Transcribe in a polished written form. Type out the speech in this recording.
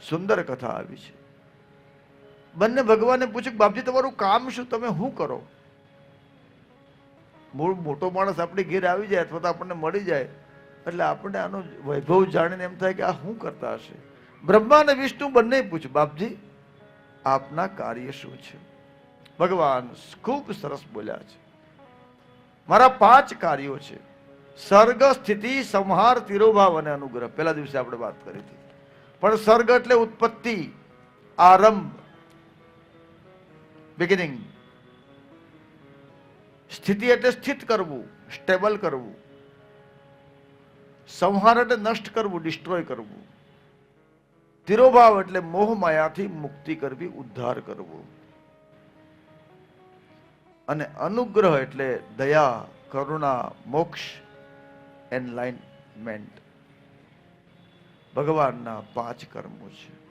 સુંદર કથા આવી છે. બંને ભગવાને પૂછ્યું કે બાપજી તમારું કામ શું, તમે શું કરો? મૂળ મોટો માણસ આપણી ઘેર આવી જાય અથવા તો આપણને મળી જાય એટલે આપણે આનો વૈભવ જાણીને એમ થાય કે આ શું કરતા હશે. બ્રહ્મા અને વિષ્ણુ બંને પૂછ્યું બાપજી આપના કાર્ય શું છે? ભગવાન ખૂબ સરસ બોલ્યા છે, મારા 5 કાર્યો છે. સર્ગ, સ્થિતિ, સંહાર, તિરોભાવ અને અનુગ્રહ. પહેલા દિવસે આપણે વાત કરી હતી. પણ સર્ગ એટલે ઉત્પત્તિ, આરંભ, બિગિનિંગ. સ્થિતિ એટલે સ્થિત કરવું, સ્ટેબલ કરવું. સંહાર એટલે નષ્ટ કરવું, ડિસ્ટ્રોય કરવું. તિરોભાવ એટલે મોહ માયાથી મુક્તિ કરવી, ઉદ્ધાર કરવો. અને અનુગ્રહ એટલે દયા, કરુણા, મોક્ષ, એનલાઇનમેન્ટ. ભગવાનના 5 કર્મો છે.